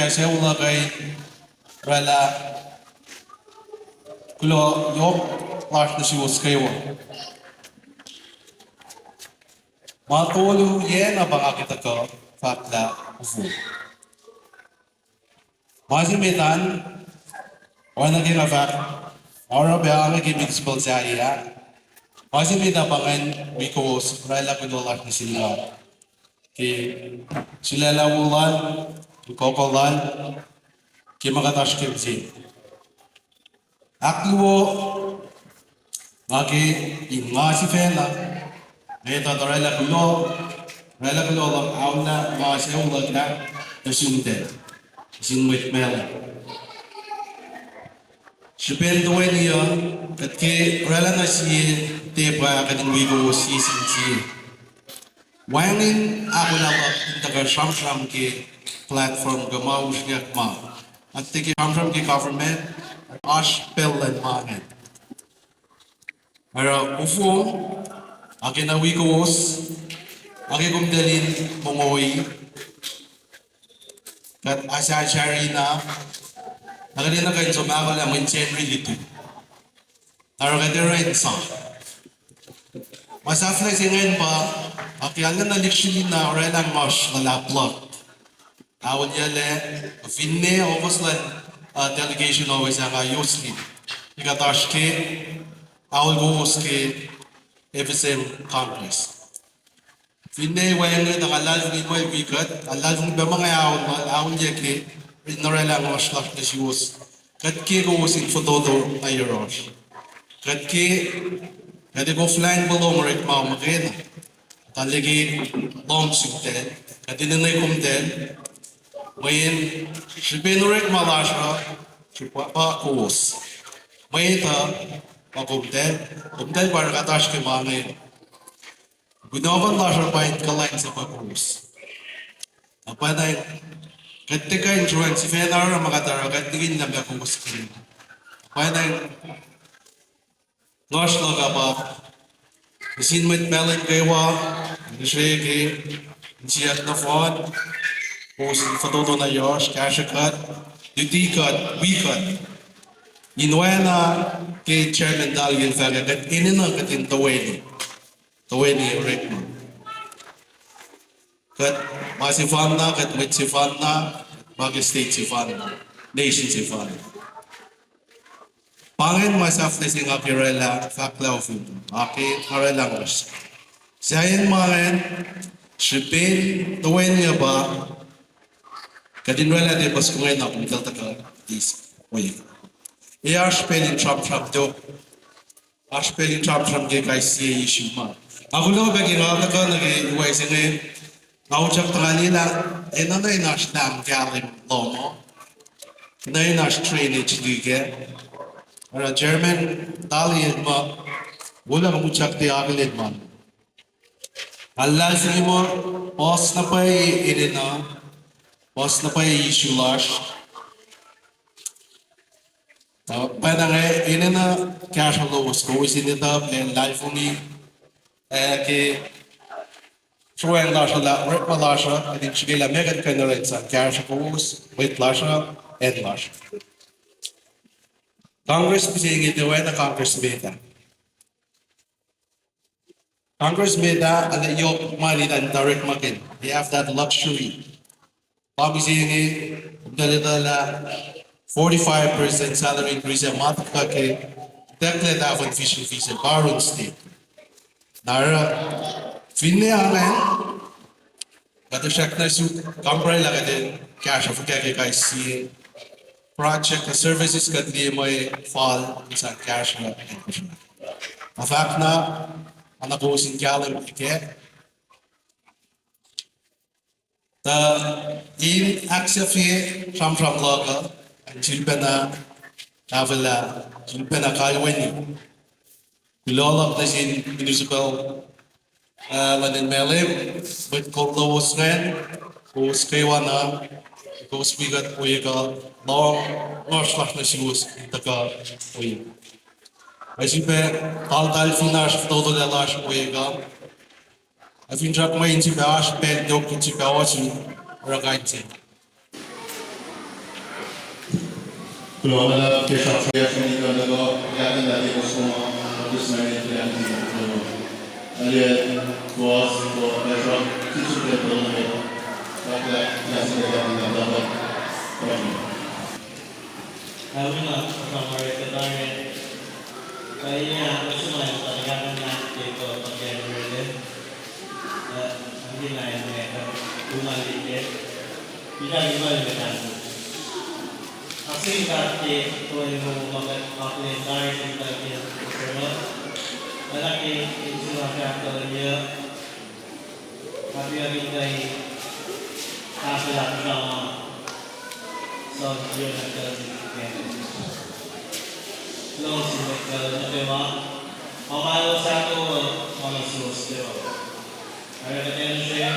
kasi wala kay rela kulo yok lash na siwas kayo. Matulu yen abang kita ko fakla ufu. Masih metan orang lagi ngafak orang biar lagi municipal saya. Masih metan bangan because rela kulo lash na sila. Ki sila lawulan, kokolan, ki magatash kibzi. Akluo maki ingasi fela. Ito rela kulo lang auna masi ulag na nasunde. Sinwit mela. Sipen doy niya at ki rela na si tepa kading wigo si sinci. Wangin ako na taga sham ki platform gamaw siya ma. At tiki sham ki government ash pelan mangin. Pero ufu akin na wikos akin kumdalin mongoy kat asa shari na akin na kayo sumako lang ng siyempre dito. Pero kaya rin sa masafla singin pa akin na likshin na orelang mas nalaplot. Awon yale finne ovoslan delegation always ang ayosli. Ikatash ke awon gos ke FSM Congress. Finne wayang nakalal ni Moy Bikat, alal ng mga awon niya ke inorelang mas lak na siwos. Kat ke gos in fotodo ayerosh. Kat ke kati go flying below marik mau makena. Taligi long sukten, kati nanay kumten. Ngayon, sibinurik malasya, sipa kos. Ngayon ta, kumten para katash ke mga gunawan lasya pa kalain sa pagkos. Apa na ketika insurance fenar makatara katigin na pagkos kini. Apa na ngosh loga ba isin mit Malem kaywa nishe siat na fon kos foto na yosh cash cut duty cut we cut inwena ke chairman dalgin faga kat inina katin tawani rekma kat masifan na kat mit sifan na bagi state sifan na nation sifan pangin masaf na singa pirela fakla of aki karela ngus sayin mangin shipin tawani ba kadin rela de bas kung na kung taka is oy spelling trap do spelling trap ke kai si issue ma ako lo ba ginagawa ka nag iway sine nauchak tangalila ena na inash dam galing lomo na inash trainage lige ara German dali ma wala mo chak te agilid man Allah simo pos na pa irina pos na pa issue lash Padang ini na cash flow was go is in the and life only ke showing lasha la rep lasha I think she la mega kanarets cash flows with lasha and lasha Congress saying it the way the Congress made and your money than direct market they have that luxury Bobby saying it the 45% salary increase a month kake declare that for fishing fees in Baron State. Nara finne amen kata shakna su company lagade cash of kake kai see project services kat liye may fall sa cash na fact na anako sin galing ke the in accept from local Jilpena Avila, Jilpena Kaiwani. We all of this in municipal London Malem, with Koblo Sren, who's Kaiwana, who's we got long, or slash was the car. As you pay, all Dalfinash, total the lash way gone. I think Jack Main to Bash, Ben Dokin to Kawasu, Ragaiti. Globala Kirchhoffsreaktionigandego játékjátékos koma ismerét reakciók. Aliye boğaz bu meşru küçük bir bölümü farklı yansımalarından da var. Laguna sama reketangan kayaknya aku semua yang terlihat nanti ke bagian berada nanti naik mereka rumah dikit tidak gimana dengan asing kaki tuh yang mau aku yang dari kita yang bersama lagi itu macam kerja tapi yang kita kasih lagi sama soalnya kerja Long si nagkagawa. Pamalo sa ako, mga susunod. Kaya kaya siya,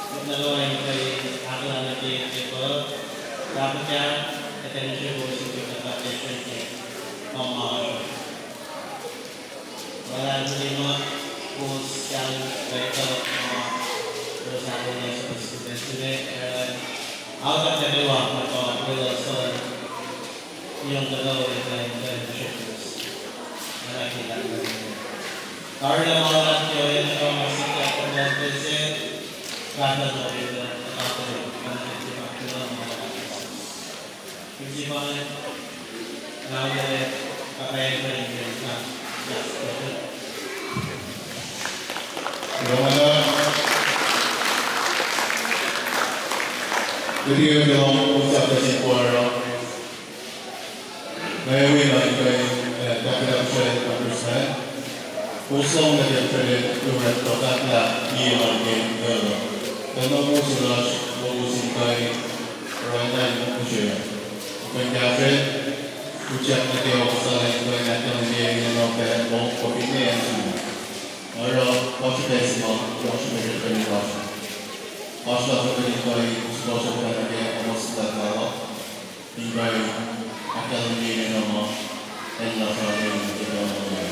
kung nagawa yung kay ako na nag-iipo, dapat niya, kaya siya po siya yung nag-attention niya. Pamalo. Wala naman yung kung siyang kayo mga sa akin niya sa student. Ako na nagawa, ako yung dalawa yung shipments na nakita ko rin. Karla mga natin yung masika at pag-bensin, kada mo rin na nakatuloy. Kada nagsipak ko lang mga kapis. Hindi pa nakagaya kakayan ko rin yung gas. Globala Jadi dalam usaha kesimpulan ngayon ay dapat saya lakukan. Kosong na dapat lumat totatla iyan ang gano'n. Tanong mo sila mabusin kay Rana mo siya. Kung dapat ucap na kayo sa lain ko natin ang diyan ng mga mong kopine ang sila. Pero konsekwensi mo, konsekwensi ko yung kaso. Kaso ako rin ko ay sumasok ka na kaya kamas na tao. Ibay akan menjadi nama Allah Subhanahu wa taala.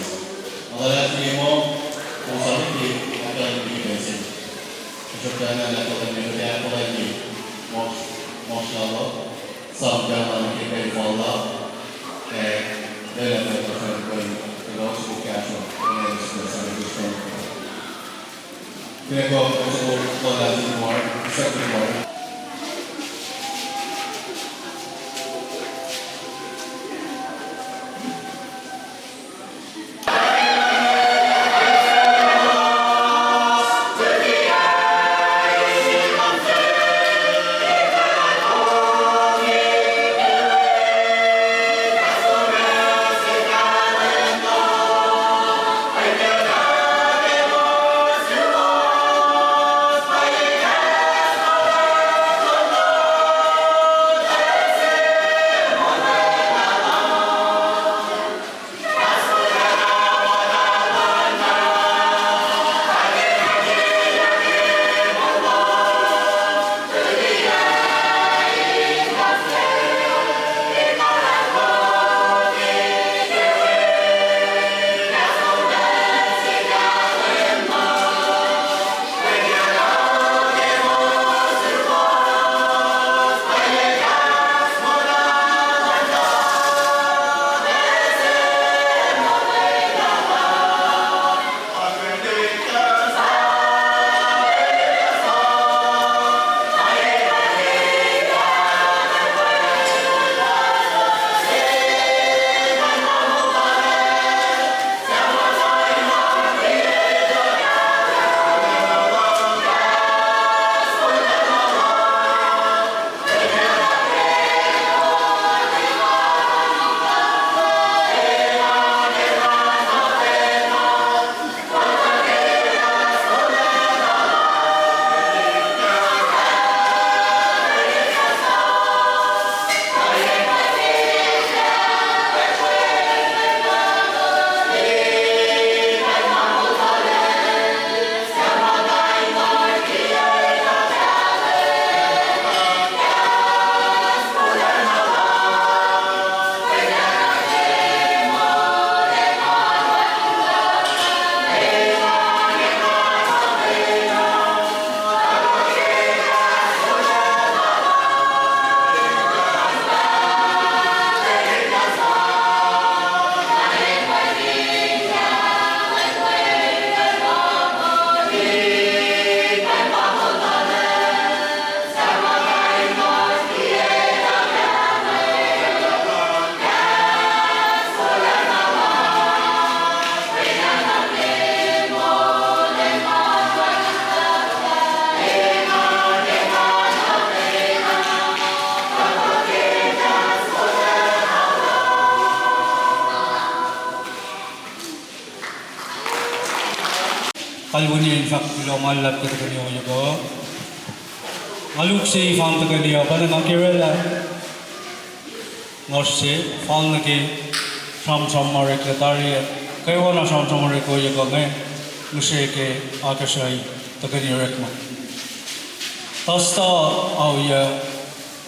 Allah semua usaha ini akan dibensin. Sekarang anda akan melihat apa lagi? Masyaallah, sampai kita Allah dalam perkara kalau suka ini sudah disebut. Kita kalau lazim more, second more. kalbunin fak lomal lap kita kanyo yugo ngaluk si fam ta kanyo pada ngakirela ngorse fal nagi sam marek latari kayo na sam marek ko yugo ngai mushe ke akashai ta kanyo rekma tasta auya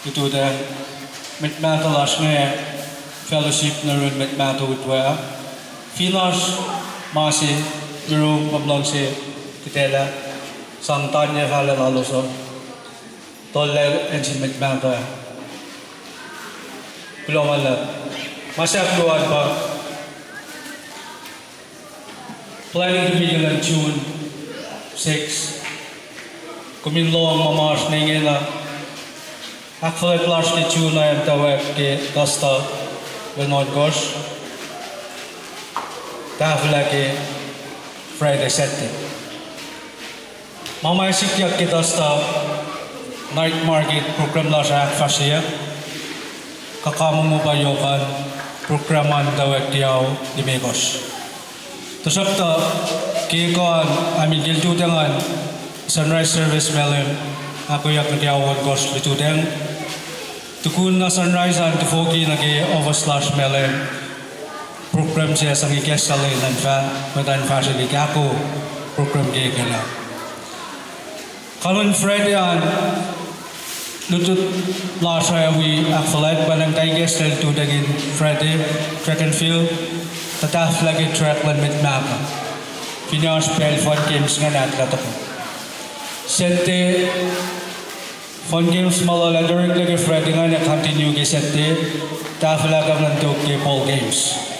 itu dan mitmatalas ngai fellowship na rin mitmato utwa finas masih Juru mablong si kitela sangtanya hal lalu so toler ensimit bangka belum ada masih keluar pak planning to be in June 6 kumin long mamas nengena akfle plus ke June ayam tawak ke dasta benod gos tafla ke Friday setting. Mama sikyak kita sta night market program la sa fasia. Kakamu mo bayokan programan dawek diaw di Megos. Tusapta kikon amin giltu dengan sunrise service Malem ako yak diaw gos litudeng. Tukun na sunrise an tifoki nagi overslash Malem. Program saya sangat kesal dan badan fasilitas aku program kena. Kalau Friday an lutut last saya we athlete badan tay kesal tu dengan Friday track and field tetap lagi track limit map. Finish spell fun games dengan atlet aku. Sente fun games malah direct lagi Friday dengan continue ke sente tetap lagi menentuk ke ball games.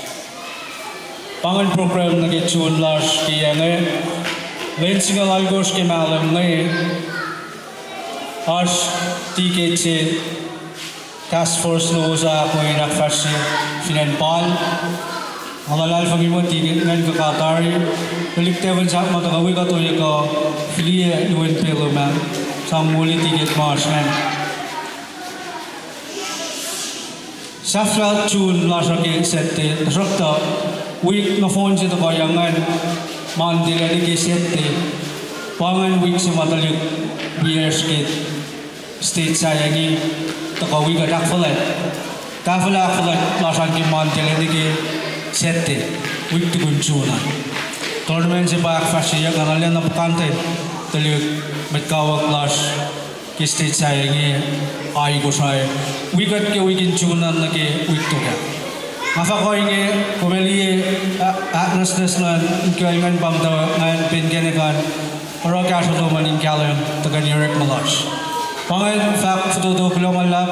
Pangan program nagi June last ki yang single algos ke Malem ngai as TKC task force no sa ko ina fasi finan pal halal fami mo ti ngan ka katari balik teven sa mo ta wi ka to ka filie duwen pelo man samuli ticket mas man safra June last ke sette rakta week na phone se to kayangan mandila ni kisete pangan week se matalik years ke state sayangi to ka week adak fulan lasan ki mandila ni ke sete week to gunjuna tournament se bak fasiya kanalan na pakante talik metkawa class ki state sayangi ai Kosrae week ke week in June na ke week to ka Masa ko ini kumeli agnesnes na kaingan bang tawa ngayon pinkenekan para kaso to maning kalam taga New York malas. Pangal fact to belum malap